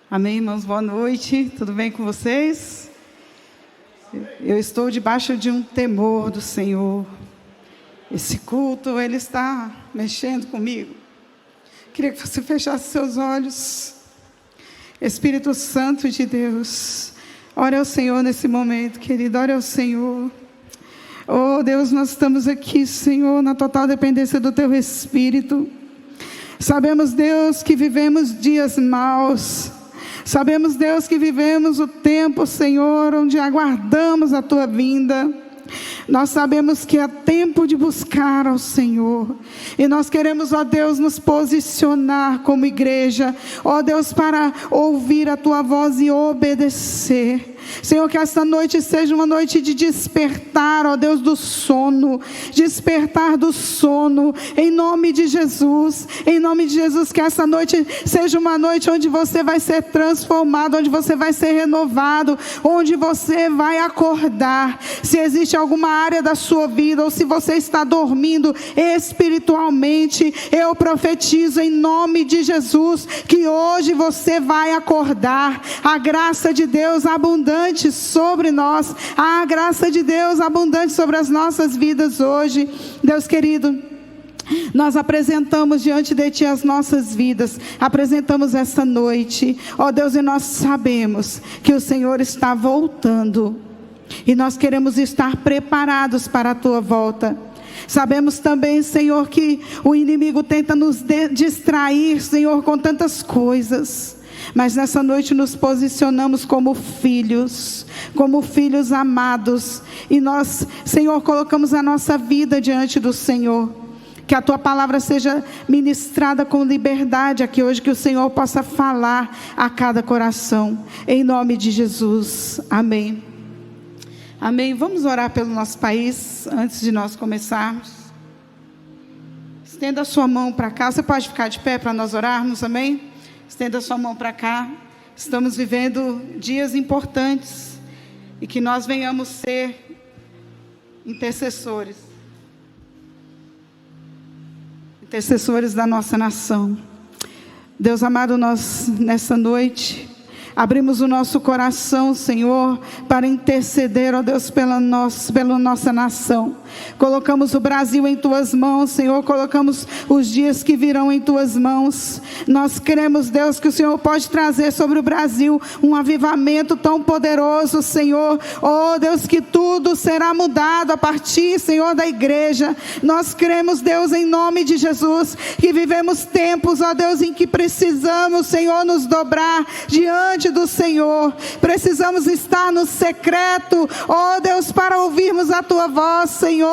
Amém, irmãos? Boa noite, tudo bem com vocês? Eu estou debaixo de um temor do Senhor. Esse culto, Ele está mexendo comigo. Queria que você fechasse seus olhos. Espírito Santo de Deus, ore ao Senhor nesse momento, querido, ore ao Senhor. Oh Deus, nós estamos aqui, Senhor, na total dependência do Teu Espírito. Sabemos, Deus, que vivemos dias maus. Sabemos, Deus, que vivemos o tempo, Senhor, onde aguardamos a Tua vinda. Nós sabemos que é tempo de buscar ao Senhor. E nós queremos, ó Deus, nos posicionar como igreja, ó Deus, para ouvir a Tua voz e obedecer. Senhor, que esta noite seja uma noite de despertar, ó Deus, do sono. Despertar do sono, em nome de Jesus. Em nome de Jesus, que essa noite seja uma noite onde você vai ser transformado, onde você vai ser renovado, onde você vai acordar. Se existe alguma área da sua vida, ou se você está dormindo espiritualmente, eu profetizo em nome de Jesus, que hoje você vai acordar. A graça de Deus abundante sobre nós, a graça de Deus abundante sobre as nossas vidas hoje. Deus querido, nós apresentamos diante de Ti as nossas vidas, apresentamos esta noite, ó Deus, e nós sabemos que o Senhor está voltando, e nós queremos estar preparados para a Tua volta. Sabemos também, Senhor, que o inimigo tenta nos distrair, Senhor, com tantas coisas. Mas nessa noite nos posicionamos como filhos amados. E nós, Senhor, colocamos a nossa vida diante do Senhor. Que a Tua palavra seja ministrada com liberdade aqui hoje. Que o Senhor possa falar a cada coração. Em nome de Jesus. Amém. Amém. Vamos orar pelo nosso país antes de nós começarmos. Estenda a sua mão para cá. Você pode ficar de pé para nós orarmos, amém? Estenda a sua mão para cá. Estamos vivendo dias importantes. E que nós venhamos ser intercessores. Intercessores da nossa nação. Deus amado, nós nessa noite abrimos o nosso coração, Senhor, para interceder, ó Deus, pela nossa nação. Colocamos o Brasil em Tuas mãos, Senhor, colocamos os dias que virão em Tuas mãos. Nós cremos, Deus, que o Senhor pode trazer sobre o Brasil um avivamento tão poderoso, Senhor. Oh Deus, que tudo será mudado a partir, Senhor, da igreja. Nós cremos, Deus, em nome de Jesus, que vivemos tempos, ó Deus, em que precisamos, Senhor, nos dobrar diante do Senhor. Precisamos estar no secreto, ó Deus, para ouvirmos a Tua voz, Senhor.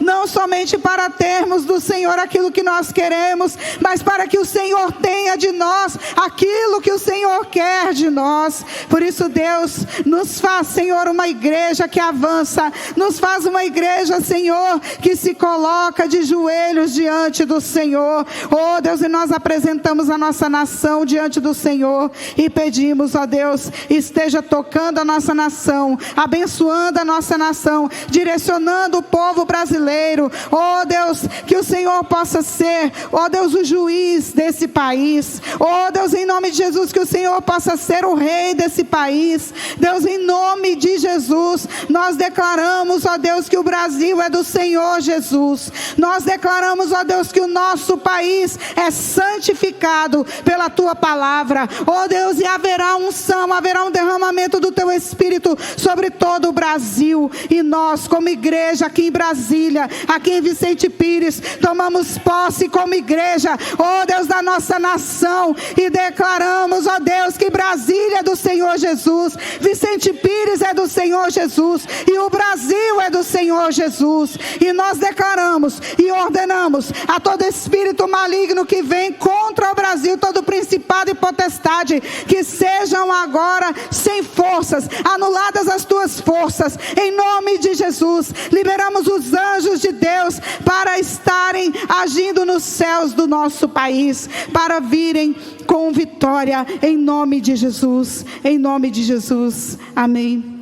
Não somente para termos do Senhor aquilo que nós queremos, mas para que o Senhor tenha de nós aquilo que o Senhor quer de nós. Por isso, Deus, nos faz, Senhor, uma igreja que avança. Nos faz uma igreja, Senhor, que se coloca de joelhos diante do Senhor. Oh Deus, e nós apresentamos a nossa nação diante do Senhor e pedimos, ó Deus, esteja tocando a nossa nação, abençoando a nossa nação, direcionando o povo brasileiro. Oh Deus, que o Senhor possa ser, ó Deus, o juiz desse país. Oh Deus, em nome de Jesus, que o Senhor possa ser o rei desse país. Deus, em nome de Jesus, nós declaramos, ó Deus, que o Brasil é do Senhor Jesus. Nós declaramos, ó Deus, que o nosso país é santificado pela Tua palavra. Oh Deus, e haverá um derramamento do Teu Espírito sobre todo o Brasil. E nós, como igreja aqui em Brasília, aqui em Vicente Pires, tomamos posse como igreja, ó Deus, da nossa nação, e declaramos, ó Deus, que Brasília é do Senhor Jesus, Vicente Pires é do Senhor Jesus, e o Brasil é do Senhor Jesus. E nós declaramos e ordenamos a todo espírito maligno que vem contra o Brasil, todo principado e potestade, que sejam agora sem forças, anuladas as tuas forças, em nome de Jesus. Liberamos os anjos de Deus para estarem agindo nos céus do nosso país, para virem com vitória, em nome de Jesus, em nome de Jesus. Amém.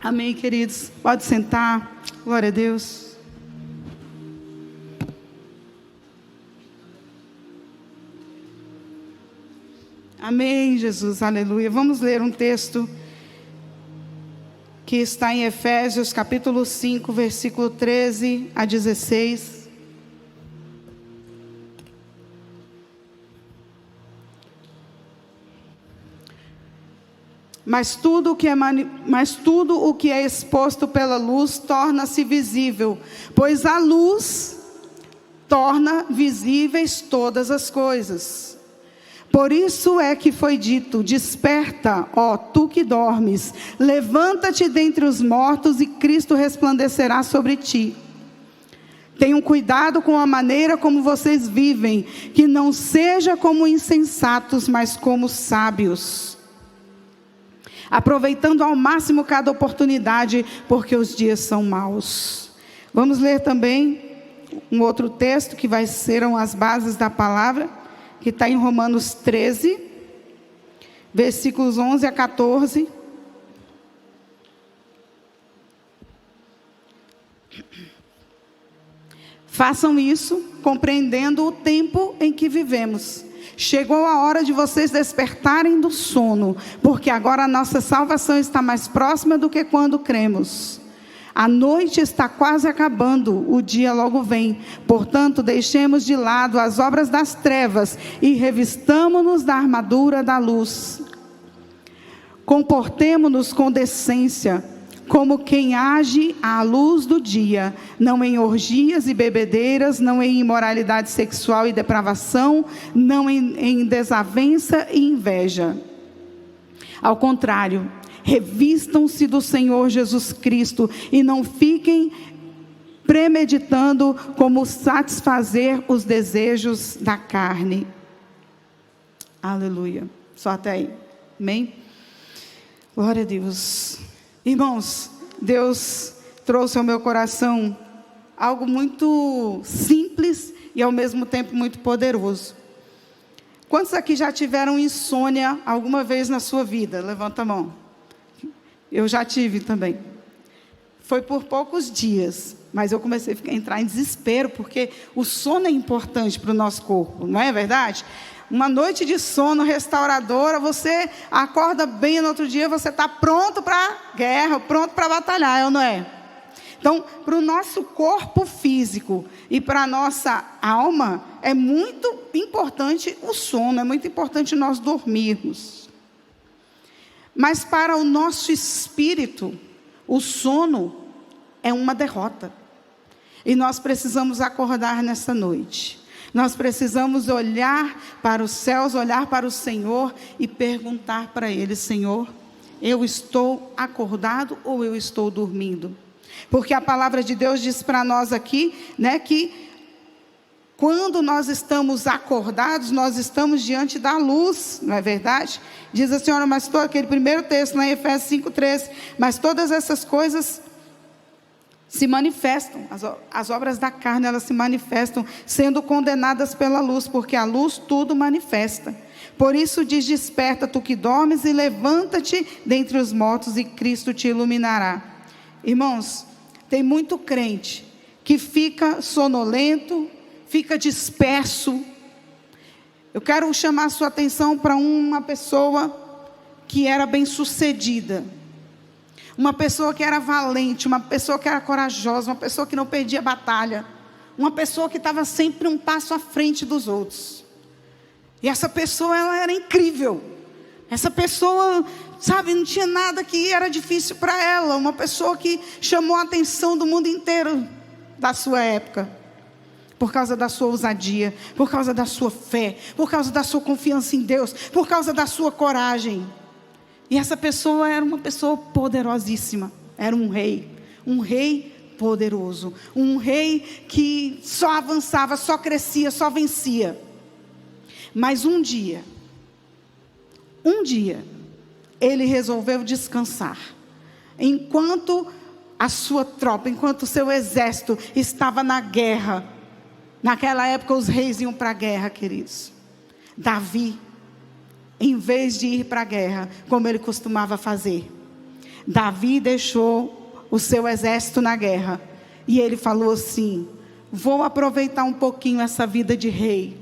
Amém, queridos. Pode sentar. Glória a Deus. Amém, Jesus, aleluia. Vamos ler um texto que está em Efésios capítulo 5, versículo 13 a 16. Mas tudo o que é exposto pela luz torna-se visível, pois a luz torna visíveis todas as coisas. Por isso é que foi dito: desperta, ó tu que dormes, levanta-te dentre os mortos e Cristo resplandecerá sobre ti. Tenham cuidado com a maneira como vocês vivem, que não seja como insensatos, mas como sábios, aproveitando ao máximo cada oportunidade, porque os dias são maus. Vamos ler também um outro texto que serão as bases da palavra, que está em Romanos 13, versículos 11 a 14. Façam isso, compreendendo o tempo em que vivemos. Chegou a hora de vocês despertarem do sono, porque agora a nossa salvação está mais próxima do que quando cremos. A noite está quase acabando, o dia logo vem. Portanto, deixemos de lado as obras das trevas e revistamo-nos da armadura da luz. Comportemo-nos com decência, como quem age à luz do dia, não em orgias e bebedeiras, não em imoralidade sexual e depravação, não em desavença e inveja. Ao contrário, revistam-se do Senhor Jesus Cristo e não fiquem premeditando como satisfazer os desejos da carne. Aleluia. Só até aí. Amém? Glória a Deus. Irmãos, Deus trouxe ao meu coração algo muito simples e ao mesmo tempo muito poderoso. Quantos aqui já tiveram insônia alguma vez na sua vida? Levanta a mão. Eu já tive também. Foi por poucos dias, mas eu comecei a entrar em desespero, porque o sono é importante para o nosso corpo, não é verdade? Uma noite de sono restauradora, você acorda bem e no outro dia você está pronto para a guerra, pronto para batalhar, ou não é? Então, para o nosso corpo físico e para a nossa alma, é muito importante o sono, é muito importante nós dormirmos. Mas para o nosso espírito, o sono é uma derrota. E nós precisamos acordar nessa noite. Nós precisamos olhar para os céus, olhar para o Senhor e perguntar para Ele: Senhor, eu estou acordado ou eu estou dormindo? Porque a palavra de Deus diz para nós aqui, né, que quando nós estamos acordados, nós estamos diante da luz, não é verdade? Diz a senhora, mas aquele primeiro texto, lá em Efésios 5:13, mas todas essas coisas se manifestam, as obras da carne, elas se manifestam, sendo condenadas pela luz, porque a luz tudo manifesta. Por isso diz: desperta tu que dormes e levanta-te dentre os mortos e Cristo te iluminará. Irmãos, tem muito crente que fica sonolento, fica disperso. Eu quero chamar a sua atenção para uma pessoa que era bem sucedida, uma pessoa que era valente, uma pessoa que era corajosa, uma pessoa que não perdia batalha, uma pessoa que estava sempre um passo à frente dos outros. E essa pessoa, ela era incrível. Essa pessoa, sabe, não tinha nada que era difícil para ela. Uma pessoa que chamou a atenção do mundo inteiro da sua época, por causa da sua ousadia, por causa da sua fé, por causa da sua confiança em Deus, por causa da sua coragem. E essa pessoa era uma pessoa poderosíssima, era um rei poderoso, um rei que só avançava, só crescia, só vencia. Mas um dia, ele resolveu descansar, enquanto a sua tropa, enquanto o seu exército estava na guerra. Naquela época os reis iam para a guerra, queridos. Davi, em vez de ir para a guerra, como ele costumava fazer, Davi deixou o seu exército na guerra, e ele falou assim: vou aproveitar um pouquinho essa vida de rei,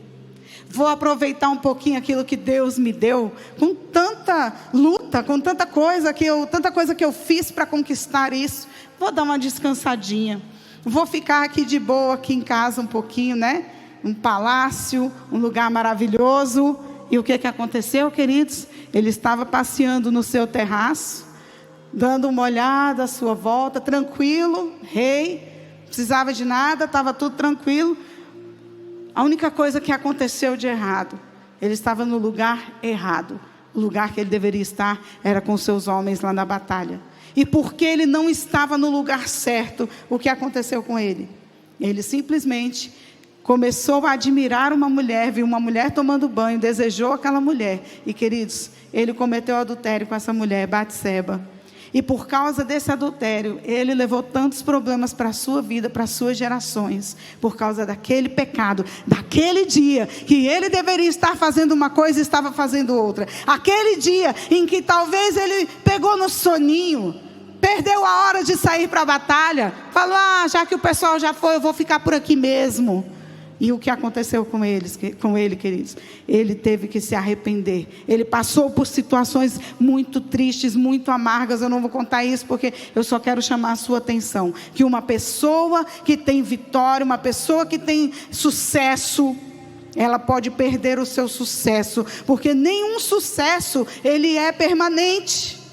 Vou aproveitar um pouquinho aquilo que Deus me deu, com tanta luta, com tanta coisa que eu fiz para conquistar isso. Vou dar uma descansadinha. Vou ficar aqui de boa, aqui em casa um pouquinho, né? Um palácio, um lugar maravilhoso. E o que aconteceu, queridos? Ele estava passeando no seu terraço, dando uma olhada à sua volta, tranquilo, rei, não precisava de nada, estava tudo tranquilo. A única coisa que aconteceu de errado, ele estava no lugar errado. O lugar que ele deveria estar era com seus homens lá na batalha. E porque ele não estava no lugar certo, o que aconteceu com ele? Ele simplesmente começou a admirar uma mulher, viu uma mulher tomando banho, desejou aquela mulher. E queridos, ele cometeu adultério com essa mulher, Batseba. E por causa desse adultério, ele levou tantos problemas para a sua vida, para as suas gerações, por causa daquele pecado, daquele dia que ele deveria estar fazendo uma coisa e estava fazendo outra. Aquele dia em que talvez ele pegou no soninho, perdeu a hora de sair para a batalha, falou, já que o pessoal já foi, eu vou ficar por aqui mesmo. E o que aconteceu com ele, queridos? Ele teve que se arrepender. Ele passou por situações muito tristes, muito amargas. Eu não vou contar isso porque eu só quero chamar a sua atenção. Que uma pessoa que tem vitória, uma pessoa que tem sucesso, ela pode perder o seu sucesso. Porque nenhum sucesso, ele é permanente.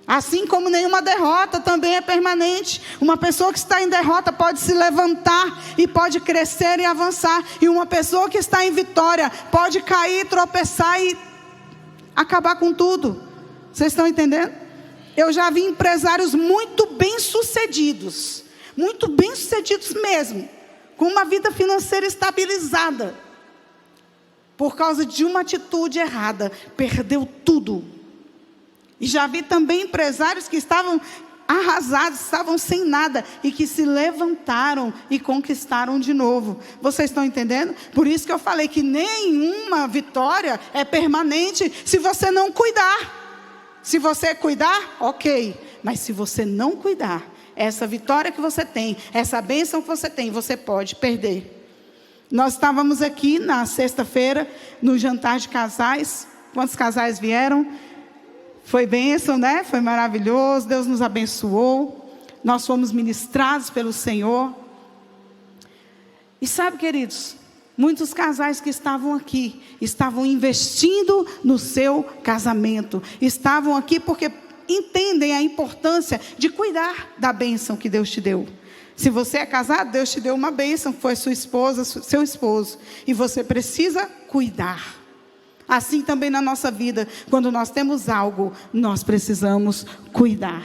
Assim como nenhuma derrota também é permanente. Uma pessoa que está em derrota pode se levantar e pode crescer e avançar. E uma pessoa que está em vitória pode cair, tropeçar e acabar com tudo. Vocês estão entendendo? Eu já vi empresários muito bem-sucedidos mesmo, com uma vida financeira estabilizada. Por causa de uma atitude errada, perdeu tudo. E já vi também empresários que estavam arrasados, estavam sem nada, e que se levantaram e conquistaram de novo. Vocês estão entendendo? Por isso que eu falei que nenhuma vitória é permanente se você não cuidar. Se você cuidar, ok. Mas se você não cuidar, essa vitória que você tem, essa bênção que você tem, você pode perder. Nós estávamos aqui na sexta-feira, no jantar de casais. Quantos casais vieram? Foi bênção, né? Foi maravilhoso, Deus nos abençoou, nós fomos ministrados pelo Senhor. E sabe, queridos, muitos casais que estavam aqui, estavam investindo no seu casamento, estavam aqui porque entendem a importância de cuidar da bênção que Deus te deu. Se você é casado, Deus te deu uma bênção, foi sua esposa, seu esposo, e você precisa cuidar. Assim também na nossa vida, quando nós temos algo, nós precisamos cuidar.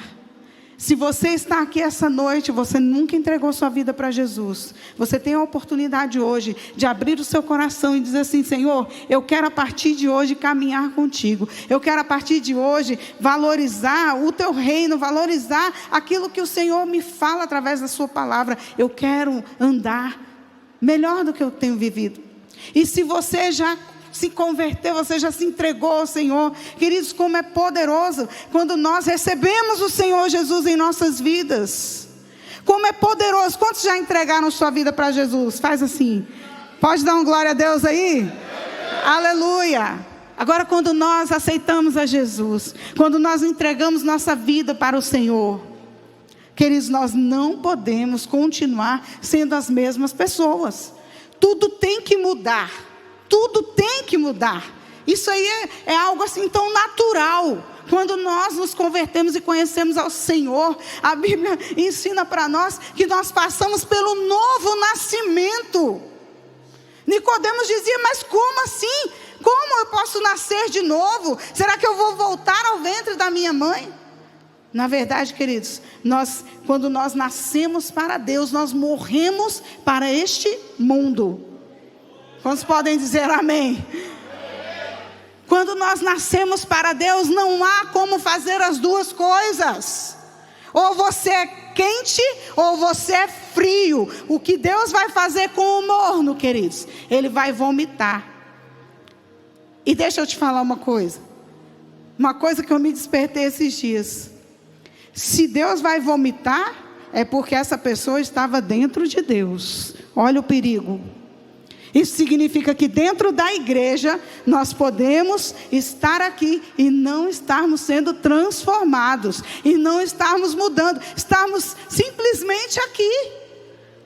Se você está aqui essa noite, você nunca entregou sua vida para Jesus, você tem a oportunidade hoje de abrir o seu coração e dizer assim: Senhor, eu quero a partir de hoje caminhar contigo, eu quero a partir de hoje valorizar o teu reino, valorizar aquilo que o Senhor me fala através da sua palavra. Eu quero andar melhor do que eu tenho vivido. E se você já se converteu, você já se entregou ao Senhor, queridos, como é poderoso quando nós recebemos o Senhor Jesus em nossas vidas. Como é poderoso. Quantos já entregaram sua vida para Jesus? Faz assim, pode dar uma glória a Deus aí? Aleluia. Agora, quando nós aceitamos a Jesus, quando nós entregamos nossa vida para o Senhor, queridos, nós não podemos continuar sendo as mesmas pessoas. Tudo tem que mudar. Tudo tem que mudar. Isso aí é algo assim tão natural. Quando nós nos convertemos e conhecemos ao Senhor, a Bíblia ensina para nós que nós passamos pelo novo nascimento. Nicodemos dizia: mas como assim? Como eu posso nascer de novo? Será que eu vou voltar ao ventre da minha mãe? Na verdade, queridos, quando nós nascemos para Deus, nós morremos para este mundo. Quantos podem dizer amém? Quando nós nascemos para Deus, não há como fazer as duas coisas. Ou você é quente, ou você é frio. O que Deus vai fazer com o morno, queridos? Ele vai vomitar. E deixa eu te falar uma coisa que eu me despertei esses dias. Se Deus vai vomitar, é porque essa pessoa estava dentro de Deus. Olha o perigo. Isso significa que dentro da igreja nós podemos estar aqui e não estarmos sendo transformados, e não estarmos mudando, estarmos simplesmente aqui,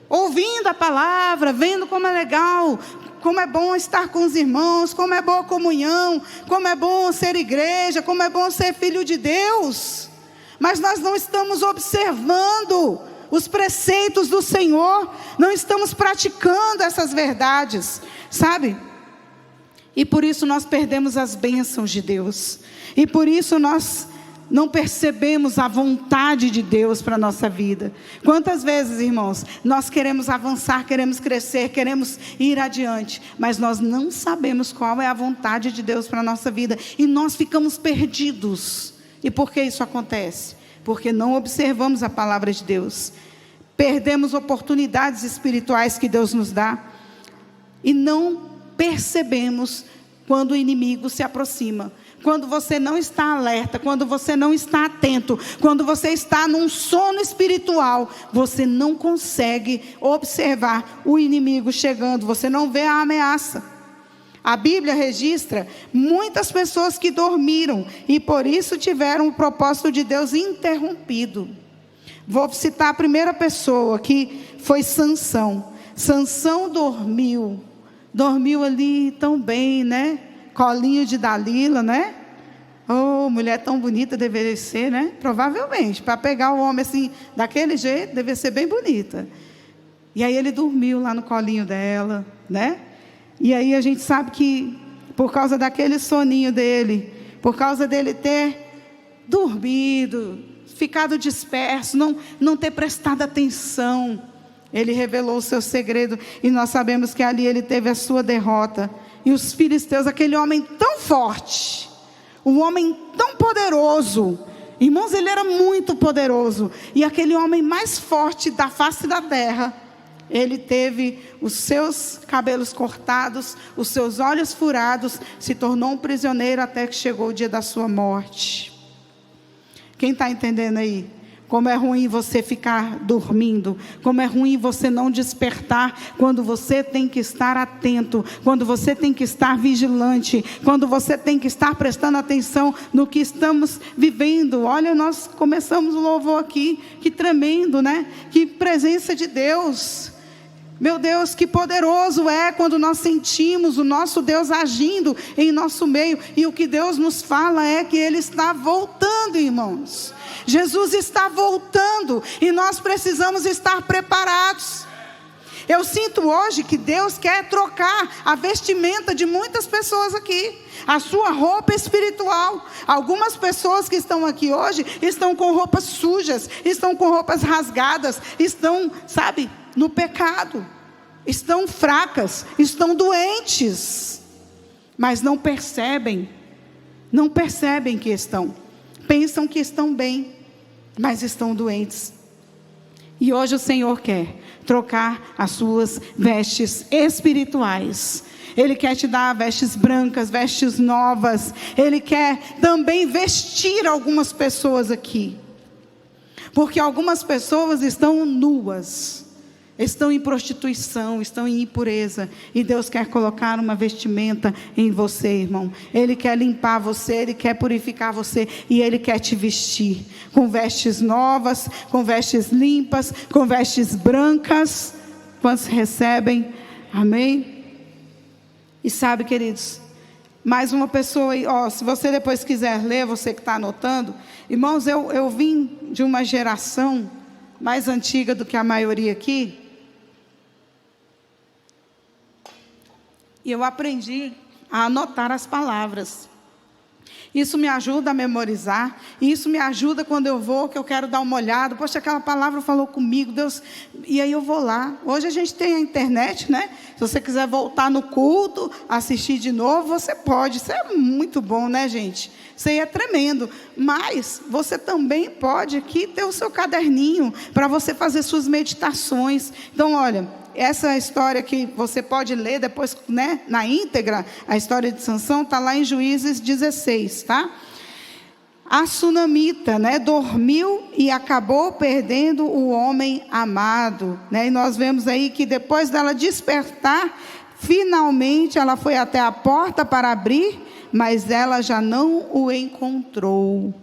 ouvindo a palavra, vendo como é legal, como é bom estar com os irmãos, como é boa a comunhão, como é bom ser igreja, como é bom ser filho de Deus. Mas nós não estamos observando os preceitos do Senhor, não estamos praticando essas verdades, sabe? E por isso nós perdemos as bênçãos de Deus, e por isso nós não percebemos a vontade de Deus para a nossa vida. Quantas vezes, irmãos, nós queremos avançar, queremos crescer, queremos ir adiante, mas nós não sabemos qual é a vontade de Deus para a nossa vida, e nós ficamos perdidos. E por que isso acontece? Porque não observamos a palavra de Deus, perdemos oportunidades espirituais que Deus nos dá, e não percebemos quando o inimigo se aproxima. Quando você não está alerta, quando você não está atento, quando você está num sono espiritual, você não consegue observar o inimigo chegando, você não vê a ameaça. A Bíblia registra muitas pessoas que dormiram e por isso tiveram o propósito de Deus interrompido. Vou citar a primeira pessoa, que foi Sansão. Sansão dormiu ali tão bem, né? Colinho de Dalila, né? Oh, mulher tão bonita deveria ser, né? Provavelmente, para pegar o homem assim, daquele jeito, deveria ser bem bonita. E aí ele dormiu lá no colinho dela, né? E aí a gente sabe que, por causa daquele soninho dele, por causa dele ter dormido, ficado disperso, não ter prestado atenção, ele revelou o seu segredo, e nós sabemos que ali ele teve a sua derrota. E os filisteus, aquele homem tão forte, um homem tão poderoso, irmãos, ele era muito poderoso, e aquele homem mais forte da face da terra, ele teve os seus cabelos cortados, os seus olhos furados, se tornou um prisioneiro até que chegou o dia da sua morte. Quem está entendendo aí? Como é ruim você ficar dormindo, como é ruim você não despertar, quando você tem que estar atento, quando você tem que estar vigilante, quando você tem que estar prestando atenção no que estamos vivendo. Olha, nós começamos o louvor aqui, que tremendo, né? Que presença de Deus. Meu Deus, que poderoso é quando nós sentimos o nosso Deus agindo em nosso meio. E o que Deus nos fala é que Ele está voltando, irmãos. Jesus está voltando e nós precisamos estar preparados. Eu sinto hoje que Deus quer trocar a vestimenta de muitas pessoas aqui, a sua roupa espiritual. Algumas pessoas que estão aqui hoje estão com roupas sujas, estão com roupas rasgadas, estão, sabe, no pecado, estão fracas, estão doentes, mas não percebem que estão, pensam que estão bem, mas estão doentes. E hoje o Senhor quer trocar as suas vestes espirituais. Ele quer te dar vestes brancas, vestes novas. Ele quer também vestir algumas pessoas aqui, porque algumas pessoas estão nuas, estão em prostituição, estão em impureza, e Deus quer colocar uma vestimenta em você, irmão. Ele quer limpar você, Ele quer purificar você, e Ele quer te vestir com vestes novas, com vestes limpas, com vestes brancas. Quantos recebem? Amém? E sabe, queridos, mais uma pessoa aí, se você depois quiser ler, você que está anotando, irmãos, eu vim de uma geração mais antiga do que a maioria aqui, e eu aprendi a anotar as palavras. Isso me ajuda a memorizar, e isso me ajuda quando eu vou, que eu quero dar uma olhada, poxa, aquela palavra falou comigo, Deus, e aí eu vou lá. Hoje a gente tem a internet, né? Se você quiser voltar no culto, assistir de novo, você pode. Isso é muito bom, né, gente? Isso aí é tremendo. Mas você também pode aqui ter o seu caderninho para você fazer suas meditações. Então, olha, essa história que você pode ler depois, né, na íntegra, a história de Sansão, está lá em Juízes 16, tá? A sunamita, né, dormiu e acabou perdendo o homem amado, né? E nós vemos aí que depois dela despertar, Finalmente ela foi até a porta para abrir, mas ela já não o encontrou.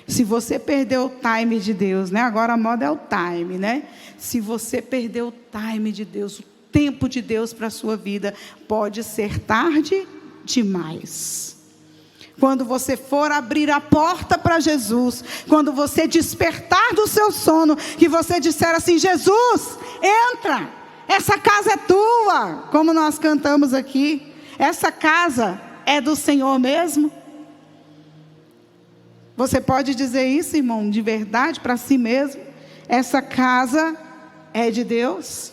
Se você perdeu o time de Deus, né? Agora a moda é o time, né? Se você perdeu o time de Deus, o tempo de Deus para a sua vida, pode ser tarde demais. Quando você for abrir a porta para Jesus, quando você despertar do seu sono, que você disser assim: Jesus, entra, essa casa é tua, como nós cantamos aqui, essa casa é do Senhor mesmo? Você pode dizer isso, irmão, de verdade para si mesmo? Essa casa é de Deus?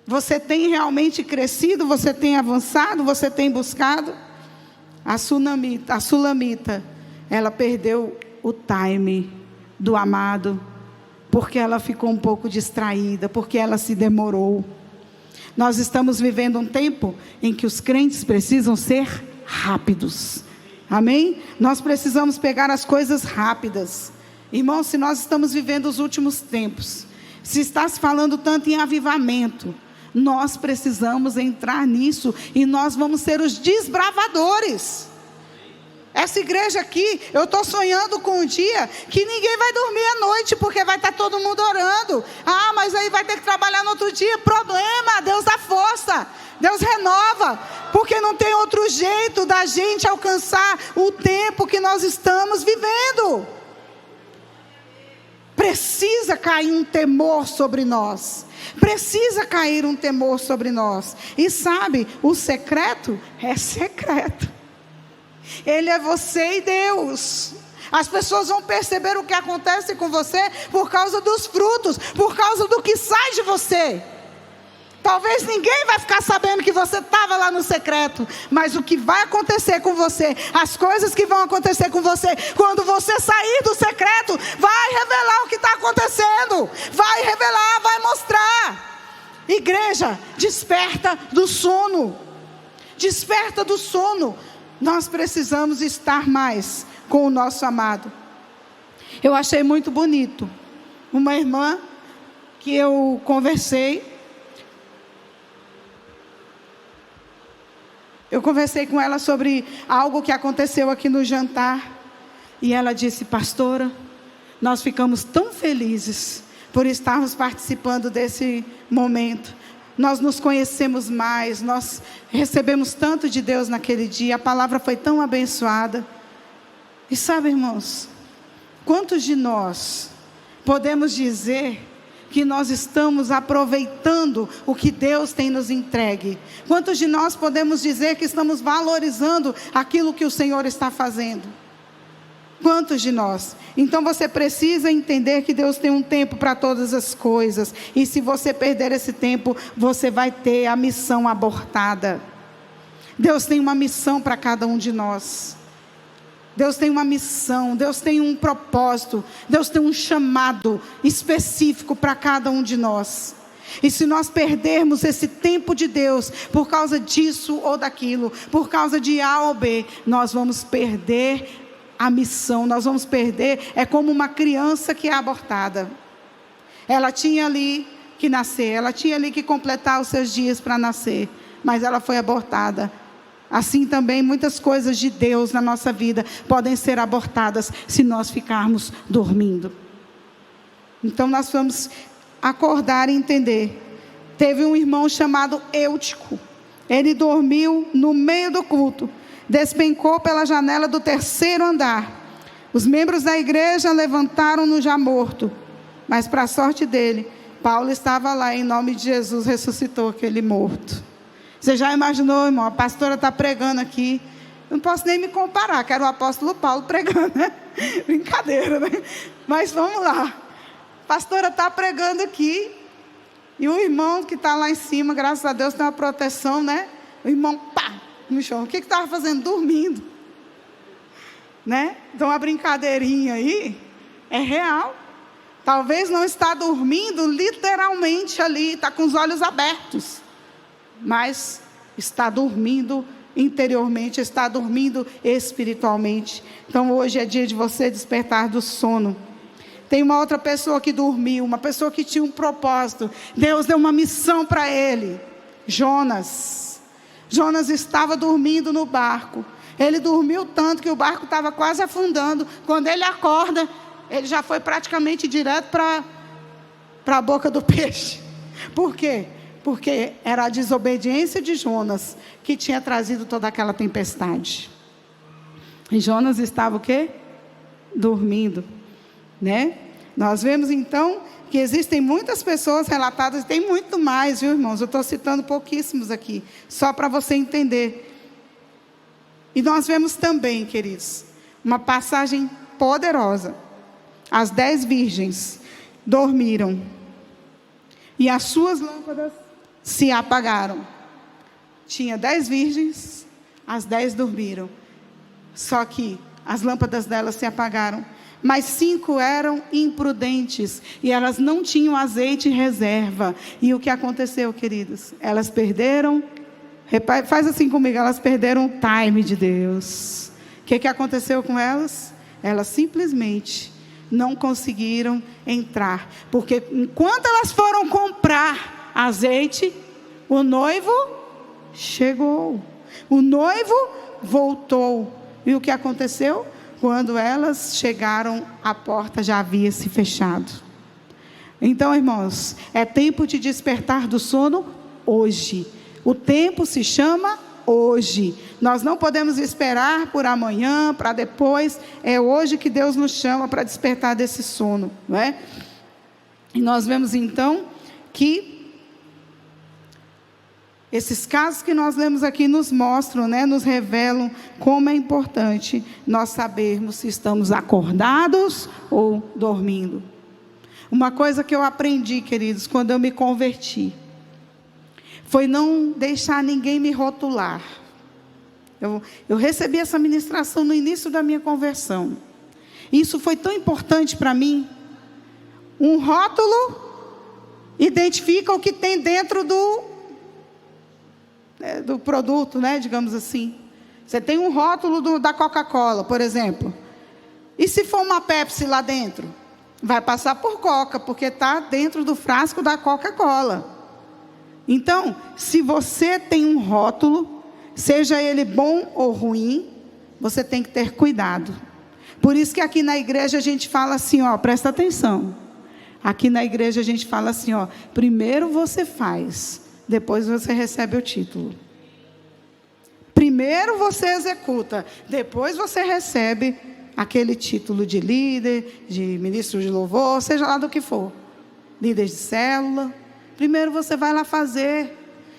Você tem realmente crescido? Você tem avançado? Você tem buscado? A sulamita, ela perdeu o time do amado, porque ela ficou um pouco distraída, porque ela se demorou. Nós estamos vivendo um tempo em que os crentes precisam ser rápidos. Amém? Nós precisamos pegar as coisas rápidas. Irmão, se nós estamos vivendo os últimos tempos, se está se falando tanto em avivamento, nós precisamos entrar nisso, e nós vamos ser os desbravadores. Essa igreja aqui, eu estou sonhando com um dia que ninguém vai dormir à noite, porque vai estar todo mundo orando. Ah, mas aí vai ter que trabalhar no outro dia. Problema, Deus dá força, Deus renova, porque não tem outro jeito da gente alcançar o tempo que nós estamos vivendo. Precisa cair um temor sobre nós. Precisa cair um temor sobre nós. E sabe, o secreto é secreto. Ele é você e Deus. As pessoas vão perceber o que acontece com você por causa dos frutos, por causa do que sai de você. Talvez ninguém vai ficar sabendo que você estava lá no secreto, mas o que vai acontecer com você, as coisas que vão acontecer com você, quando você sair do secreto, vai revelar o que está acontecendo, vai revelar, vai mostrar. Igreja, desperta do sono, desperta do sono. Nós precisamos estar mais com o nosso amado. Eu achei muito bonito uma irmã que eu conversei com ela sobre algo que aconteceu aqui no jantar, e ela disse: pastora, nós ficamos tão felizes por estarmos participando desse momento. Nós nos conhecemos mais, nós recebemos tanto de Deus naquele dia, a palavra foi tão abençoada. E sabe, irmãos, quantos de nós podemos dizer que nós estamos aproveitando o que Deus tem nos entregue? Quantos de nós podemos dizer que estamos valorizando aquilo que o Senhor está fazendo? Quantos de nós? Então você precisa entender que Deus tem um tempo para todas as coisas, e se você perder esse tempo, você vai ter a missão abortada. Deus tem uma missão para cada um de nós. Deus tem uma missão, Deus tem um propósito, Deus tem um chamado específico para cada um de nós. E se nós perdermos esse tempo de Deus por causa disso ou daquilo, por causa de A ou B, nós vamos perder a missão, nós vamos perder. É como uma criança que é abortada. Ela tinha ali que nascer, ela tinha ali que completar os seus dias para nascer, mas ela foi abortada. Assim também muitas coisas de Deus na nossa vida podem ser abortadas se nós ficarmos dormindo. Então nós vamos acordar e entender. Teve um irmão chamado Eutico. Ele dormiu no meio do culto, despencou pela janela do 3º andar. Os membros da igreja levantaram-no já morto, mas para a sorte dele, Paulo estava lá, em nome de Jesus ressuscitou aquele morto. Você já imaginou, irmão? A pastora está pregando aqui, não posso nem me comparar, que era o apóstolo Paulo pregando, né? Brincadeira, né? Mas vamos lá, a pastora está pregando aqui, e o irmão que está lá em cima, graças a Deus tem uma proteção, né? O irmão, pá, no chão. O que estava fazendo? Dormindo, né? Então a brincadeirinha aí é real. Talvez não está dormindo literalmente ali, está com os olhos abertos, mas está dormindo interiormente, está dormindo espiritualmente. Então hoje é dia de você despertar do sono. Tem uma outra pessoa que dormiu, uma pessoa que tinha um propósito. Deus deu uma missão para ele. Jonas. Jonas estava dormindo no barco. Ele dormiu tanto que o barco estava quase afundando. Quando ele acorda, ele já foi praticamente direto para a boca do peixe. Por quê? Porque era a desobediência de Jonas que tinha trazido toda aquela tempestade. E Jonas estava o quê? Dormindo, né? Nós vemos então que existem muitas pessoas relatadas, tem muito mais, viu, irmãos? Eu estou citando pouquíssimos aqui, só para você entender. E nós vemos também, queridos, uma passagem poderosa. As 10 virgens dormiram e as suas lâmpadas se apagaram. Tinha 10 virgens, as 10 dormiram. Só que as lâmpadas delas se apagaram. Mas 5 eram imprudentes e elas não tinham azeite em reserva. E o que aconteceu, queridos? Elas perderam, faz assim comigo, elas perderam o time de Deus. O que aconteceu com elas? Elas simplesmente não conseguiram entrar, porque enquanto elas foram comprar azeite, o noivo chegou, o noivo voltou. E o que aconteceu? Quando elas chegaram, a porta já havia se fechado. Então, irmãos, é tempo de despertar do sono hoje. O tempo se chama hoje. Nós não podemos esperar por amanhã, para depois. É hoje que Deus nos chama para despertar desse sono, não é? E nós vemos então que esses casos que nós lemos aqui nos mostram, né, nos revelam como é importante nós sabermos se estamos acordados ou dormindo. Uma coisa que eu aprendi, queridos, quando eu me converti, foi não deixar ninguém me rotular. Eu recebi essa ministração no início da minha conversão. Isso foi tão importante para mim. Um rótulo identifica o que tem dentro do produto, né, digamos assim. Você tem um rótulo da Coca-Cola, por exemplo. E se for uma Pepsi lá dentro? Vai passar por Coca, porque está dentro do frasco da Coca-Cola. Então, se você tem um rótulo, seja ele bom ou ruim, você tem que ter cuidado. Por isso que aqui na igreja a gente fala assim, ó, presta atenção. Aqui na igreja a gente fala assim, ó, primeiro você faz, depois você recebe o título. Primeiro você executa, depois você recebe aquele título de líder, de ministro de louvor, seja lá do que for. Líder de célula. Primeiro você vai lá fazer.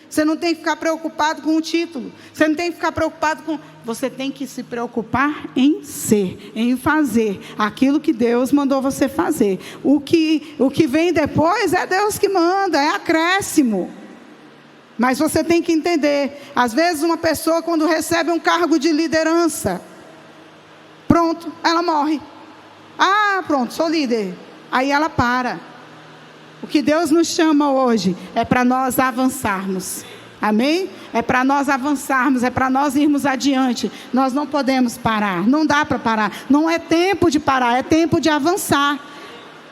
Você não tem que ficar preocupado com o título. Você não tem que ficar preocupado com... Você tem que se preocupar em ser, em fazer aquilo que Deus mandou você fazer. O que vem depois é Deus que manda, é acréscimo. Mas você tem que entender, às vezes uma pessoa quando recebe um cargo de liderança, pronto, ela morre. Ah, pronto, sou líder. Aí ela para. O que Deus nos chama hoje é para nós avançarmos. Amém? É para nós avançarmos, é para nós irmos adiante. Nós não podemos parar, não dá para parar. Não é tempo de parar, é tempo de avançar.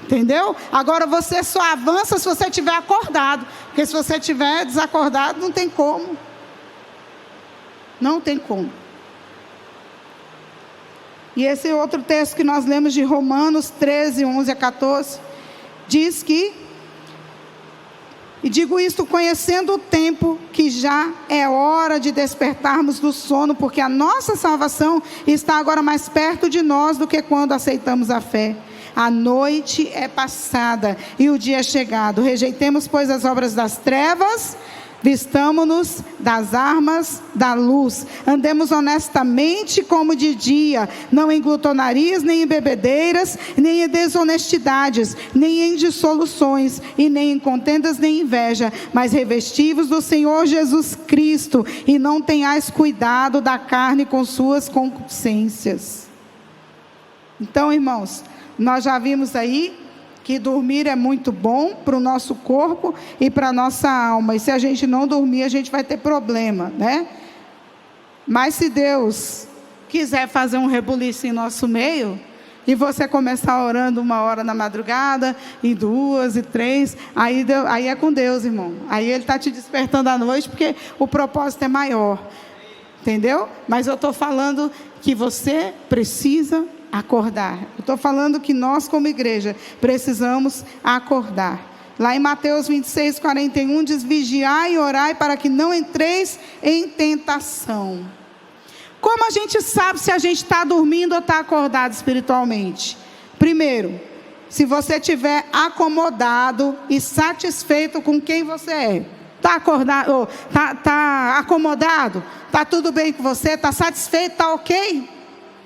Entendeu? Agora você só avança se você estiver acordado. Porque se você estiver desacordado, não tem como. Não tem como. E esse outro texto que nós lemos de Romanos 13, 11 a 14, diz que, e digo isto conhecendo o tempo, que já é hora de despertarmos do sono, porque a nossa salvação está agora mais perto de nós do que quando aceitamos a fé. A noite é passada e o dia é chegado. Rejeitemos, pois, as obras das trevas, vistamo-nos das armas da luz. Andemos honestamente como de dia, não em glutonarias, nem em bebedeiras, nem em desonestidades, nem em dissoluções, e nem em contendas, nem inveja, mas revestivos do Senhor Jesus Cristo, e não tenhais cuidado da carne com suas concupiscências. Então, irmãos, nós já vimos aí que dormir é muito bom para o nosso corpo e para a nossa alma. E se a gente não dormir, a gente vai ter problema, né? Mas se Deus quiser fazer um rebuliço em nosso meio, E você começar orando 1 hora na madrugada, e 2 e 3, aí é com Deus, irmão. Aí Ele está te despertando à noite, porque o propósito é maior. Entendeu? Mas eu estou falando que você precisa acordar. Eu estou falando que nós, como igreja, precisamos acordar. Lá em Mateus 26, 41, diz: vigiai e orai para que não entreis em tentação. Como a gente sabe se a gente está dormindo ou está acordado espiritualmente? Primeiro, se você estiver acomodado e satisfeito com quem você é. Está acordado? Está acomodado? Está tudo bem com você? Está satisfeito? Está ok?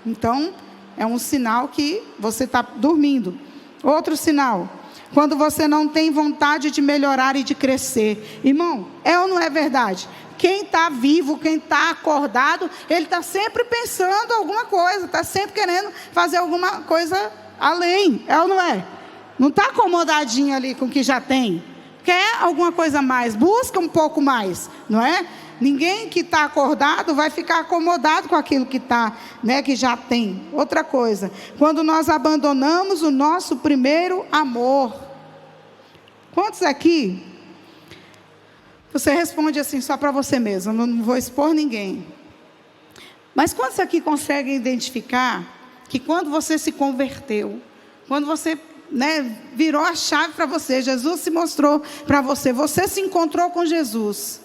Então, é um sinal que você está dormindo. Outro sinal, quando você não tem vontade de melhorar e de crescer. Irmão, é ou não é verdade? Quem está vivo, quem está acordado, ele está sempre pensando alguma coisa, está sempre querendo fazer alguma coisa além, é ou não é? Não está acomodadinho ali com o que já tem, quer alguma coisa a mais, busca um pouco mais, não é? Ninguém que está acordado vai ficar acomodado com aquilo que está, né, que já tem. Outra coisa, quando nós abandonamos o nosso primeiro amor. Quantos aqui? Você responde assim só para você mesmo, não vou expor ninguém. Mas quantos aqui conseguem identificar que quando você se converteu, quando você, né, virou a chave para você, Jesus se mostrou para você, você se encontrou com Jesus,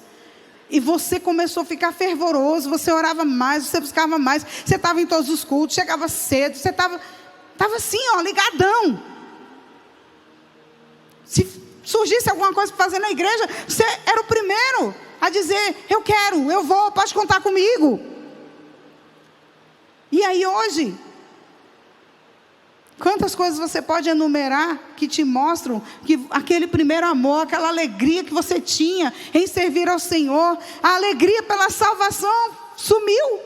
e você começou a ficar fervoroso, você orava mais, você buscava mais, você estava em todos os cultos, chegava cedo, você estava assim, ó, ligadão. Se surgisse alguma coisa para fazer na igreja, você era o primeiro a dizer: eu quero, eu vou, pode contar comigo. E aí hoje, quantas coisas você pode enumerar que te mostram que aquele primeiro amor, aquela alegria que você tinha em servir ao Senhor, a alegria pela salvação sumiu.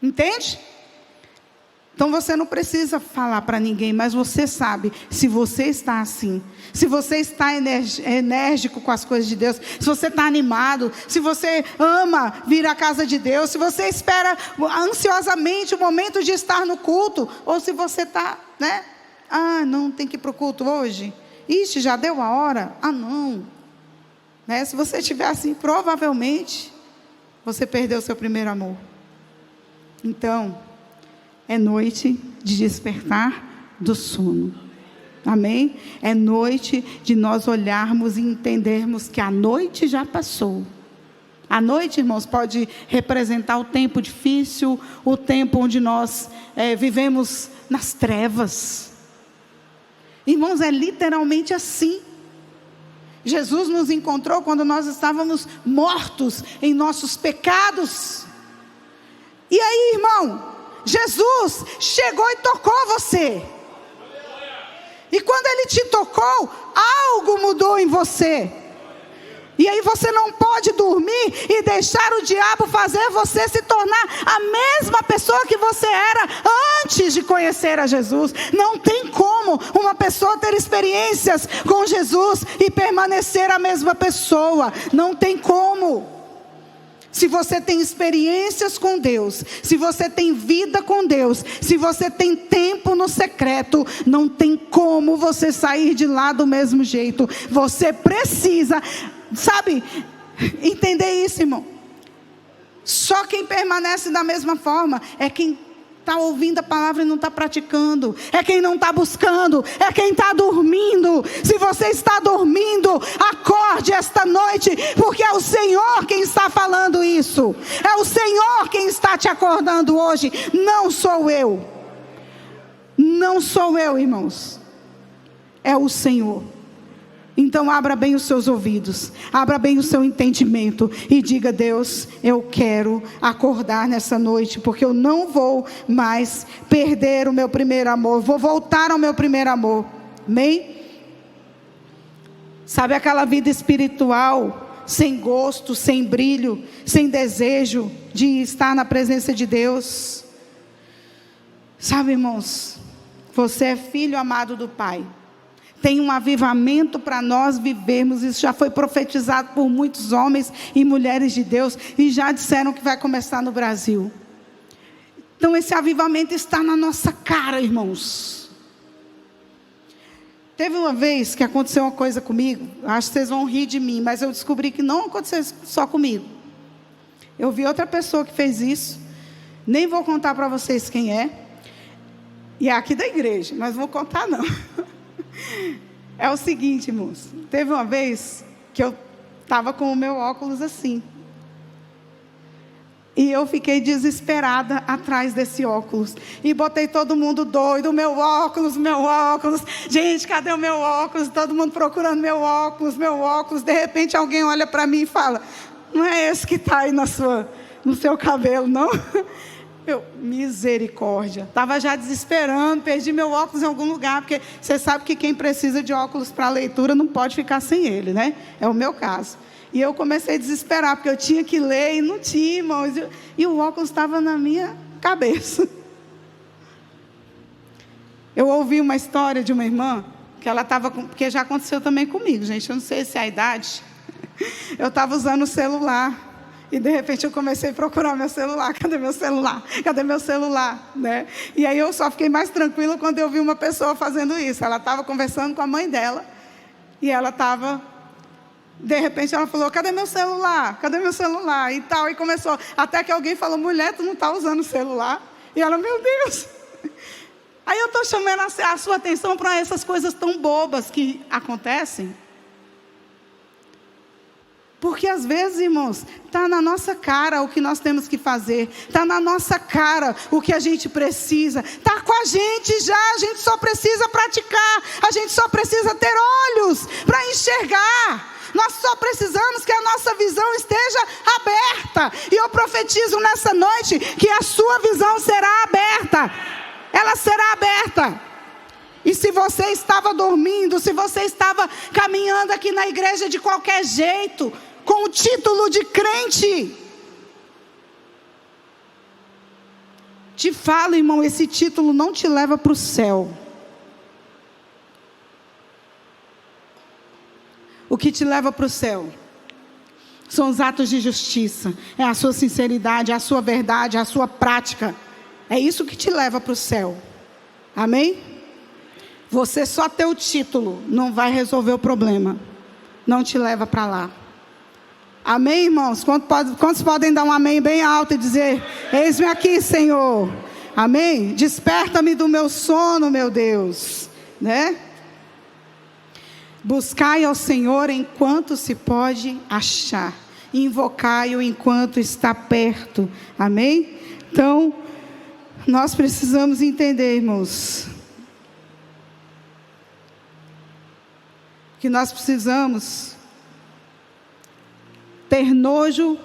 Entende? Então você não precisa falar para ninguém, mas você sabe se você está assim, se você está enérgico com as coisas de Deus, se você está animado, se você ama vir à casa de Deus, se você espera ansiosamente o momento de estar no culto, ou se você está, né? Ah, não, tem que ir para o culto hoje? Ixi, já deu a hora? Ah, não. Né? Se você estiver assim, provavelmente você perdeu o seu primeiro amor. Então, é noite de despertar do sono. Amém? É noite de nós olharmos e entendermos que a noite já passou. A noite, irmãos, pode representar o tempo difícil, o tempo onde nós vivemos nas trevas. Irmãos, é literalmente assim. Jesus nos encontrou quando nós estávamos mortos em nossos pecados. E aí, irmão, Jesus chegou e tocou você. E quando Ele te tocou, algo mudou em você. E aí você não pode dormir e deixar o diabo fazer você se tornar a mesma pessoa que você era antes de conhecer a Jesus. Não tem como uma pessoa ter experiências com Jesus e permanecer a mesma pessoa. Não tem como. Se você tem experiências com Deus, se você tem vida com Deus, se você tem tempo no secreto, não tem como você sair de lá do mesmo jeito. Você precisa, sabe, entender isso, irmão. Só quem permanece da mesma forma é quem está ouvindo a palavra e não está praticando, é quem não está buscando, é quem está dormindo. Se você está dormindo, acorde esta noite, porque é o Senhor quem está falando isso, é o Senhor quem está te acordando hoje, não sou eu, não sou eu, irmãos, é o Senhor. Então abra bem os seus ouvidos, abra bem o seu entendimento e diga: Deus, eu quero acordar nessa noite, porque eu não vou mais perder o meu primeiro amor, vou voltar ao meu primeiro amor. Amém? Sabe aquela vida espiritual, sem gosto, sem brilho, sem desejo de estar na presença de Deus? Sabe, irmãos, você é filho amado do Pai. Tem um avivamento para nós vivermos. Isso já foi profetizado por muitos homens e mulheres de Deus, e já disseram que vai começar no Brasil. Então esse avivamento está na nossa cara, irmãos. Teve uma vez que aconteceu uma coisa comigo, acho que vocês vão rir de mim, mas eu descobri que não aconteceu só comigo. Eu vi outra pessoa que fez isso, nem vou contar para vocês quem é, e é aqui da igreja, mas não vou contar não. É o seguinte, irmãos, teve uma vez que eu estava com o meu óculos assim, e eu fiquei desesperada atrás desse óculos. E botei todo mundo doido. Meu óculos. Gente, cadê o meu óculos? Todo mundo procurando meu óculos. De repente alguém olha para mim e fala: não é esse que está aí no seu cabelo, não? Misericórdia. Estava já desesperando. Perdi meu óculos em algum lugar. Porque você sabe que quem precisa de óculos para leitura não pode ficar sem ele, né? É o meu caso. E eu comecei a desesperar, porque eu tinha que ler e não tinha, irmãos. E o óculos estava na minha cabeça. Eu ouvi uma história de uma irmã, que ela estava porque já aconteceu também comigo, gente. Eu não sei se é a idade. Eu estava usando o celular. E de repente eu comecei a procurar meu celular. Cadê meu celular? Né? E aí eu só fiquei mais tranquila quando eu vi uma pessoa fazendo isso. Ela estava conversando com a mãe dela. E ela estava... De repente ela falou: cadê meu celular? E tal, e começou, até que alguém falou: mulher, tu não está usando o celular? E ela: meu Deus. Aí eu estou chamando a sua atenção para essas coisas tão bobas que acontecem. Porque às vezes, irmãos, está na nossa cara o que nós temos que fazer, está na nossa cara o que a gente precisa, está com a gente gente só precisa praticar, a gente só precisa ter olhos para enxergar. Nós só precisamos que a nossa visão esteja aberta. E eu profetizo nessa noite que a sua visão será aberta. Ela será aberta. E se você estava dormindo, se você estava caminhando aqui na igreja de qualquer jeito, com o título de crente, te falo, irmão, esse título não te leva para o céu. O que te leva para o céu são os atos de justiça, é a sua sinceridade, é a sua verdade, é a sua prática. É isso que te leva para o céu. Amém? Você só ter o título não vai resolver o problema, não te leva para lá. Amém, irmãos? Quantos podem dar um amém bem alto e dizer: eis-me aqui, Senhor? Amém? Desperta-me do meu sono, meu Deus, né? Buscai ao Senhor enquanto se pode achar, invocai-o enquanto está perto. Amém? Então, nós precisamos entender, irmãos, que nós precisamos ter nojo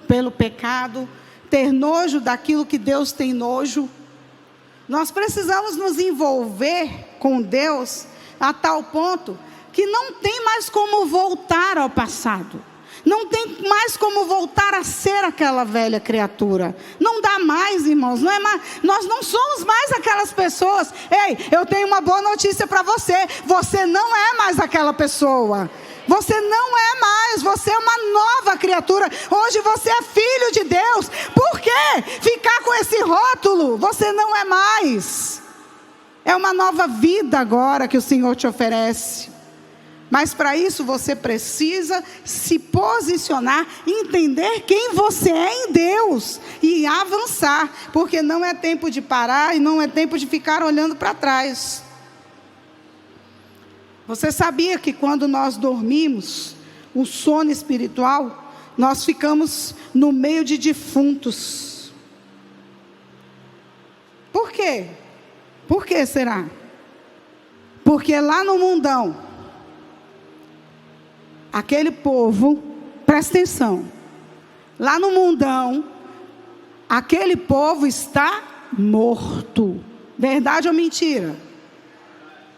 pelo pecado, ter nojo daquilo que Deus tem nojo. Nós precisamos nos envolver com Deus a tal ponto que não tem mais como voltar ao passado. Não tem mais como voltar a ser aquela velha criatura. Não dá mais, irmãos. Não é mais, nós não somos mais aquelas pessoas. Ei, eu tenho uma boa notícia para você. Você não é mais aquela pessoa. Você não é mais. Você é uma nova criatura. Hoje você é filho de Deus. Por que ficar com esse rótulo? Você não é mais. É uma nova vida agora que o Senhor te oferece. Mas para isso você precisa se posicionar, entender quem você é em Deus e avançar, porque não é tempo de parar e não é tempo de ficar olhando para trás. Você sabia que quando nós dormimos, o sono espiritual, nós ficamos no meio de defuntos? Por quê? Por que será? Porque lá no mundão, aquele povo, presta atenção, lá no mundão, aquele povo está morto. Verdade ou mentira?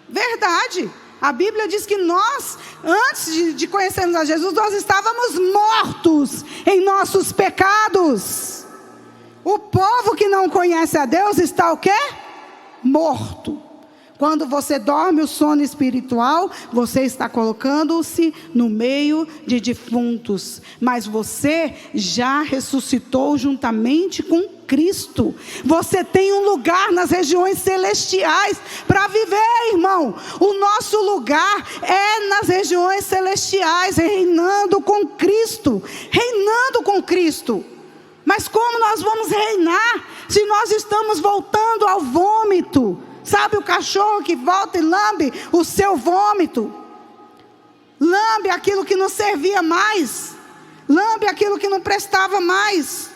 Verdade. A Bíblia diz que nós, antes de conhecermos a Jesus, nós estávamos mortos em nossos pecados. O povo que não conhece a Deus está o quê? Morto. Quando você dorme o sono espiritual, você está colocando-se no meio de defuntos. Mas você já ressuscitou juntamente com Cristo. Você tem um lugar nas regiões celestiais para viver, irmão. O nosso lugar é nas regiões celestiais, reinando com Cristo. Reinando com Cristo. Mas como nós vamos reinar se nós estamos voltando ao vômito? Sabe o cachorro que volta e lambe o seu vômito? Lambe aquilo que não servia mais. Lambe aquilo que não prestava mais.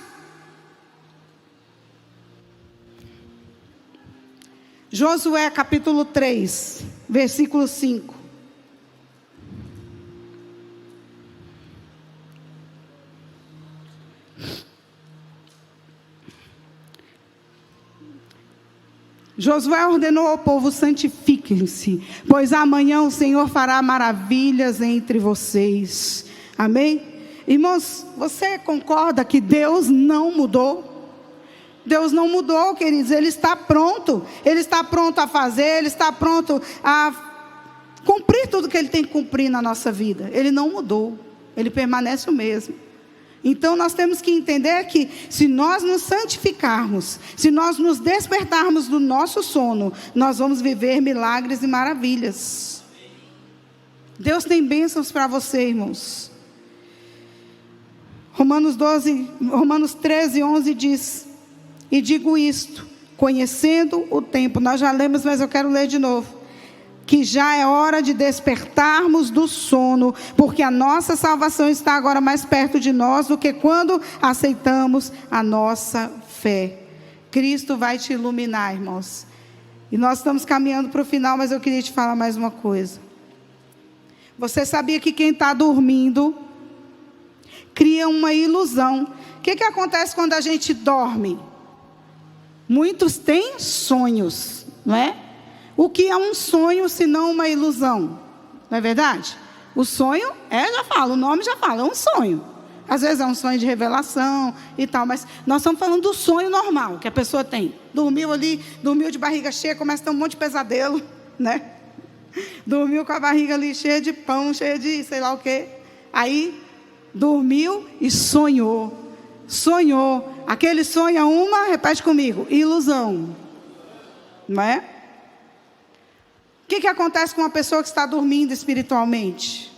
Josué capítulo 3, versículo 5. Josué ordenou ao povo: santifiquem-se, pois amanhã o Senhor fará maravilhas entre vocês. Amém? Irmãos, você concorda que Deus não mudou? Deus não mudou, queridos. Ele está pronto. Ele está pronto a fazer. Ele está pronto a cumprir tudo que Ele tem que cumprir na nossa vida. Ele não mudou. Ele permanece o mesmo. Então nós temos que entender que se nós nos santificarmos, se nós nos despertarmos do nosso sono, nós vamos viver milagres e maravilhas. Deus tem bênçãos para você, irmãos. Romanos 13, 11 diz: e digo isto, conhecendo o tempo. Nós já lemos, mas eu quero ler de novo. Que já é hora de despertarmos do sono, porque a nossa salvação está agora mais perto de nós do que quando aceitamos a nossa fé. Cristo vai te iluminar, irmãos. E nós estamos caminhando para o final, mas eu queria te falar mais uma coisa. Você sabia que quem está dormindo cria uma ilusão? O que acontece quando a gente dorme? Muitos têm sonhos, não é? O que é um sonho se não uma ilusão? Não é verdade? O sonho já fala, o nome já fala, é um sonho. Às vezes é um sonho de revelação e tal, mas nós estamos falando do sonho normal que a pessoa tem. Dormiu ali, dormiu de barriga cheia, começa a ter um monte de pesadelo, né? Dormiu com a barriga ali cheia de pão, cheia de sei lá o quê. Aí, dormiu e sonhou. Sonhou. Aquele sonho é uma, repete comigo, ilusão. Não é? O que acontece com uma pessoa que está dormindo espiritualmente?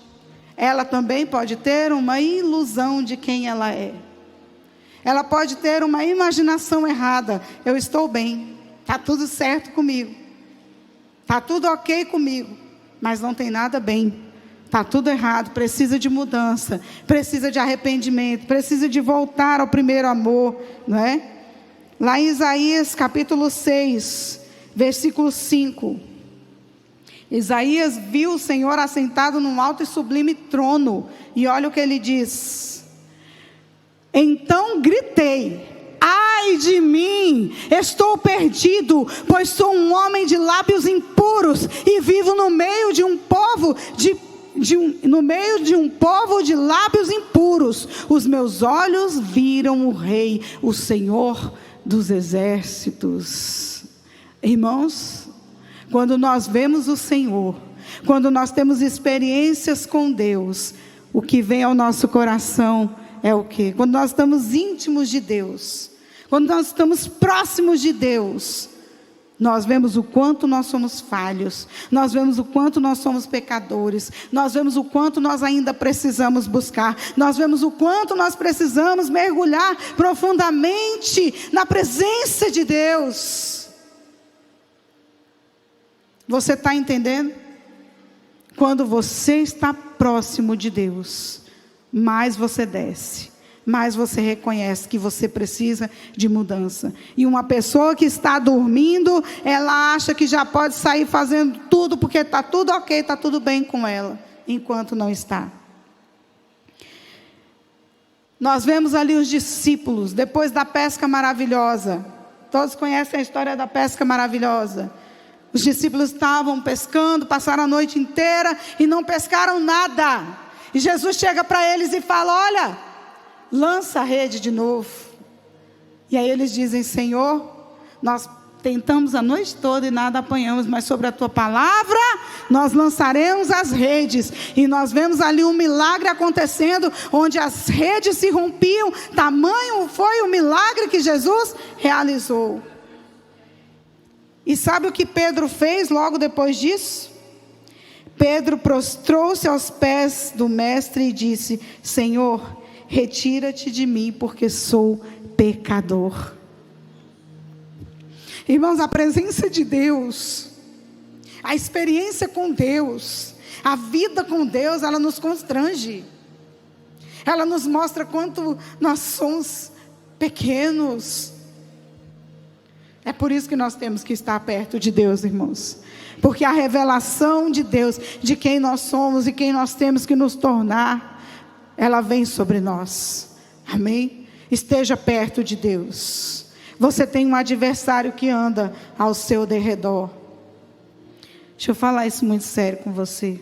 Ela também pode ter uma ilusão de quem ela é. Ela pode ter uma imaginação errada. Eu estou bem, está tudo certo comigo, está tudo ok comigo, mas não tem nada bem, está tudo errado, precisa de mudança, precisa de arrependimento, precisa de voltar ao primeiro amor, não é? Lá em Isaías capítulo 6, versículo 5. Isaías viu o Senhor assentado num alto e sublime trono, e olha o que ele diz: então gritei, ai de mim, estou perdido, pois sou um homem de lábios impuros, e vivo no meio de um povo de lábios impuros. Os meus olhos viram o Rei, o Senhor dos exércitos. Irmãos, quando nós vemos o Senhor, quando nós temos experiências com Deus, o que vem ao nosso coração é o quê? Quando nós estamos íntimos de Deus, quando nós estamos próximos de Deus, nós vemos o quanto nós somos falhos, nós vemos o quanto nós somos pecadores, nós vemos o quanto nós ainda precisamos buscar, nós vemos o quanto nós precisamos mergulhar profundamente na presença de Deus. Você está entendendo? Quando você está próximo de Deus, mais você desce, mais você reconhece que você precisa de mudança. E uma pessoa que está dormindo, ela acha que já pode sair fazendo tudo, porque está tudo ok, está tudo bem com ela, enquanto não está. Nós vemos ali os discípulos, depois da pesca maravilhosa. Todos conhecem a história da pesca maravilhosa. Os discípulos estavam pescando, passaram a noite inteira e não pescaram nada. E Jesus chega para eles e fala: olha, lança a rede de novo. E aí eles dizem: Senhor, nós tentamos a noite toda e nada apanhamos, mas sobre a tua palavra nós lançaremos as redes. E nós vemos ali um milagre acontecendo, onde as redes se rompiam. Tamanho foi o milagre que Jesus realizou. E sabe o que Pedro fez logo depois disso? Pedro prostrou-se aos pés do mestre e disse: Senhor, retira-te de mim, porque sou pecador. Irmãos, a presença de Deus, a experiência com Deus, a vida com Deus, ela nos constrange. Ela nos mostra quanto nós somos pequenos. É por isso que nós temos que estar perto de Deus, irmãos. Porque a revelação de Deus, de quem nós somos e quem nós temos que nos tornar, ela vem sobre nós. Amém? Esteja perto de Deus. Você tem um adversário que anda ao seu derredor. Deixa eu falar isso muito sério com você.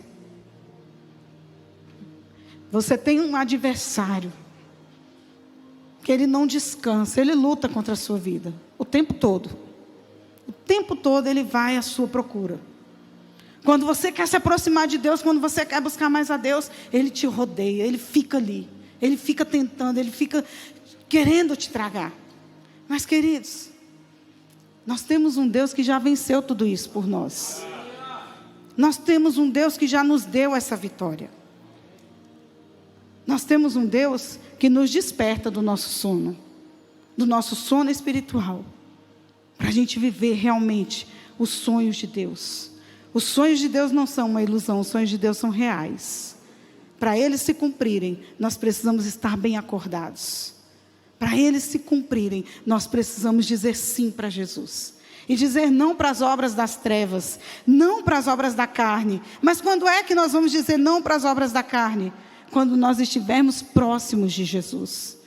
Você tem um adversário que ele não descansa, ele luta contra a sua vida o tempo todo. O tempo todo ele vai à sua procura. Quando você quer se aproximar de Deus, quando você quer buscar mais a Deus, ele te rodeia, ele fica ali, ele fica tentando, ele fica querendo te tragar. Mas, queridos, nós temos um Deus que já venceu tudo isso por nós. Nós temos um Deus que já nos deu essa vitória. Nós temos um Deus que nos desperta do nosso sono espiritual, para a gente viver realmente os sonhos de Deus. Os sonhos de Deus não são uma ilusão, os sonhos de Deus são reais. Para eles se cumprirem, nós precisamos estar bem acordados. Para eles se cumprirem, nós precisamos dizer sim para Jesus. E dizer não para as obras das trevas, não para as obras da carne. Mas quando é que nós vamos dizer não para as obras da carne? Quando nós estivermos próximos de Jesus.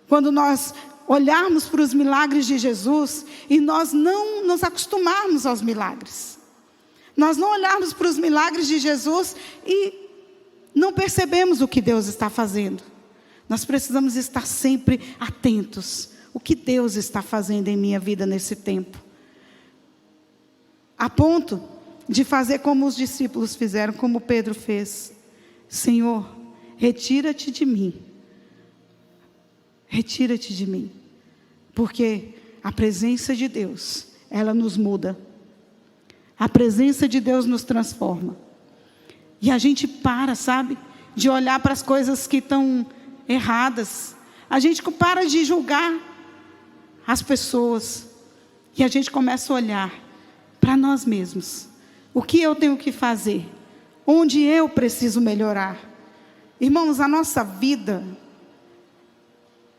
Quando nós olharmos para os milagres de Jesus e nós não nos acostumarmos aos milagres. Nós não olharmos para os milagres de Jesus e não percebemos o que Deus está fazendo. Nós precisamos estar sempre atentos. O que Deus está fazendo em minha vida nesse tempo? A ponto de fazer como os discípulos fizeram, como Pedro fez. Senhor, retira-te de mim. Retira-te de mim. Porque a presença de Deus, ela nos muda. A presença de Deus nos transforma. E a gente para, sabe? De olhar para as coisas que estão erradas. A gente para de julgar as pessoas. E a gente começa a olhar para nós mesmos. O que eu tenho que fazer? Onde eu preciso melhorar? Irmãos, a nossa vida,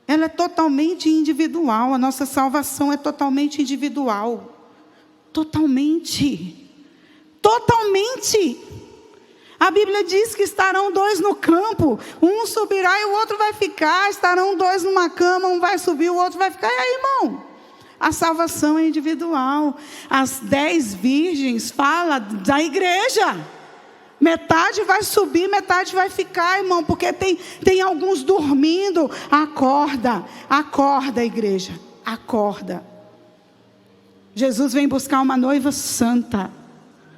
ela é totalmente individual. A nossa salvação é totalmente individual. Totalmente. A Bíblia diz que estarão dois no campo, um subirá e o outro vai ficar. Estarão dois numa cama, um vai subir, o outro vai ficar. E aí, irmão? A salvação é individual. As 10 virgens fala da igreja. Metade vai subir, metade vai ficar, irmão, porque tem alguns dormindo. Acorda, igreja, acorda. Jesus vem buscar uma noiva santa.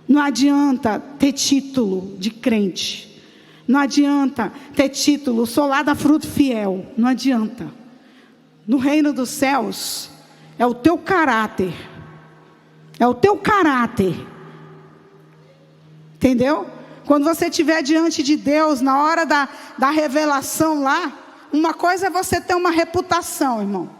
Não adianta ter título de crente. Não adianta ter título, sou lá da Fruto Fiel. Não adianta. No reino dos céus, é o teu caráter. É o teu caráter. Entendeu? Quando você estiver diante de Deus, na hora da revelação lá, uma coisa é você ter uma reputação, irmão.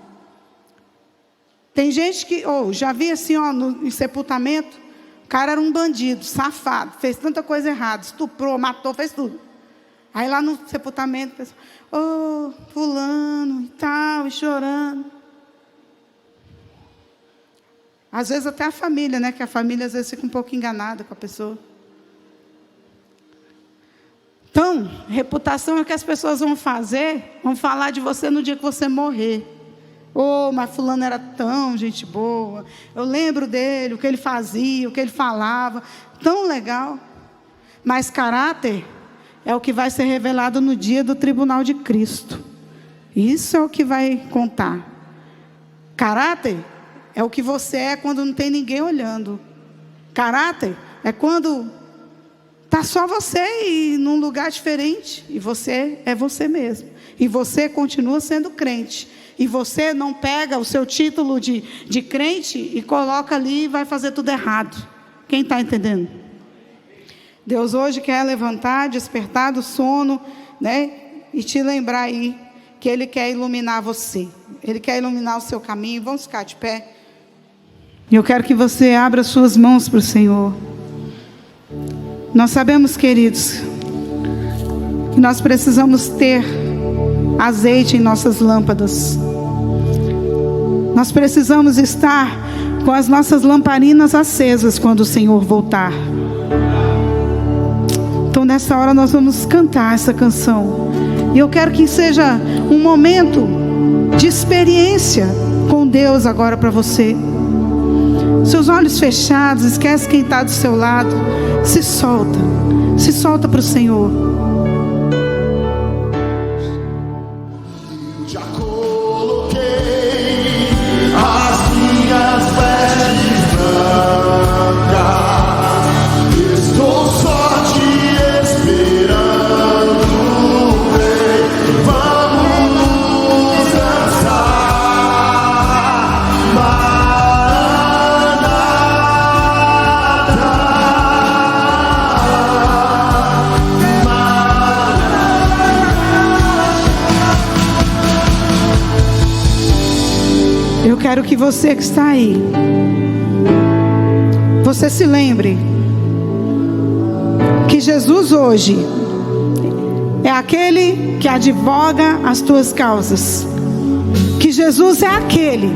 Tem gente que, já vi assim, em sepultamento, o cara era um bandido, safado, fez tanta coisa errada, estuprou, matou, fez tudo. Aí lá no sepultamento, o pessoal, fulano e tal, e chorando. Às vezes até a família, né? Que a família às vezes fica um pouco enganada com a pessoa. Então, reputação é o que as pessoas vão fazer, vão falar de você no dia que você morrer. Mas fulano era tão gente boa, eu lembro dele, o que ele fazia, o que ele falava, tão legal. Mas caráter é o que vai ser revelado no dia do tribunal de Cristo. Isso é o que vai contar. Caráter é o que você é quando não tem ninguém olhando. Caráter é quando está só você e num lugar diferente. E você é você mesmo. E você continua sendo crente. E você não pega o seu título de crente e coloca ali e vai fazer tudo errado. Quem está entendendo? Deus hoje quer levantar, despertar do sono, né? E te lembrar aí que Ele quer iluminar você. Ele quer iluminar o seu caminho. Vamos ficar de pé. E eu quero que você abra suas mãos para o Senhor. Nós sabemos, queridos, que nós precisamos ter azeite em nossas lâmpadas. Nós precisamos estar com as nossas lamparinas acesas quando o Senhor voltar. Então nessa hora nós vamos cantar essa canção. E eu quero que seja um momento de experiência com Deus agora para você. Seus olhos fechados, esquece quem está do seu lado. Se solta para o Senhor. Já coloquei as minhas vestes brancas, estou só te esperando. Vamos dançar. Eu quero que você que está aí, você se lembre que Jesus hoje é aquele que advoga as tuas causas. Que Jesus é aquele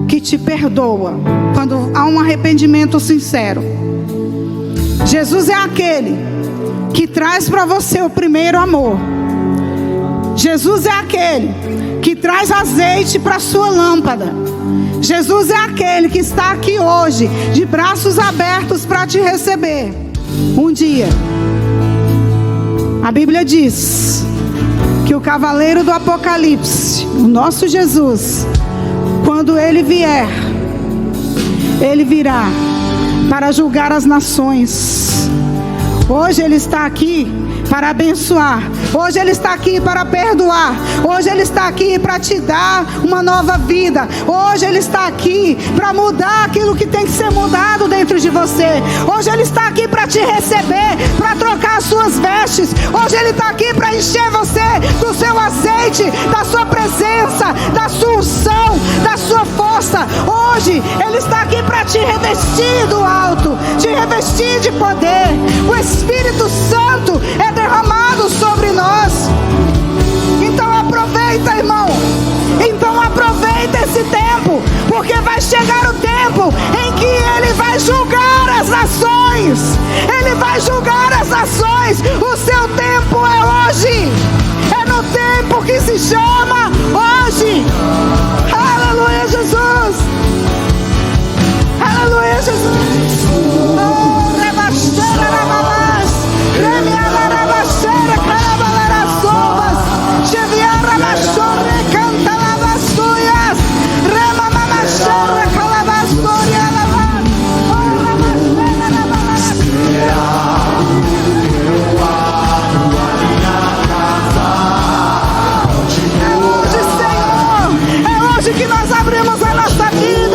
que te perdoa quando há um arrependimento sincero. Jesus é aquele que traz para você o primeiro amor. Jesus é aquele que traz azeite para a sua lâmpada. Jesus é aquele que está aqui hoje, de braços abertos para te receber. Um dia, a Bíblia diz que o cavaleiro do Apocalipse, o nosso Jesus, quando ele vier, ele virá para julgar as nações. Hoje ele está aqui para abençoar. Hoje Ele está aqui para perdoar. Hoje Ele está aqui para te dar uma nova vida. Hoje Ele está aqui para mudar aquilo que tem que ser mudado dentro de você. Hoje Ele está aqui para te receber, para trocar as suas vestes. Hoje Ele está aqui para encher você do seu azeite, da sua presença, da sua unção, da sua força. Hoje Ele está aqui para te revestir do alto, te revestir de poder. O Espírito Santo é derramado sobre nós. Então aproveita, irmão. Então aproveita esse tempo, porque vai chegar o tempo em que Ele vai julgar as nações. Ele vai julgar as nações. O seu tempo é hoje. É no tempo que se chama hoje. Aleluia, Jesus. Aleluia, Jesus. Oh, rebaixeira na mamás. Remiana rabaixeira, carabalara sopas. Cheviara machorre, canta lavassuias. Rema mamaxerra, calabassoria lavar. Oh, rabaixeira na mamás. É hoje, Senhor. É hoje que nós abrimos a nossa vida.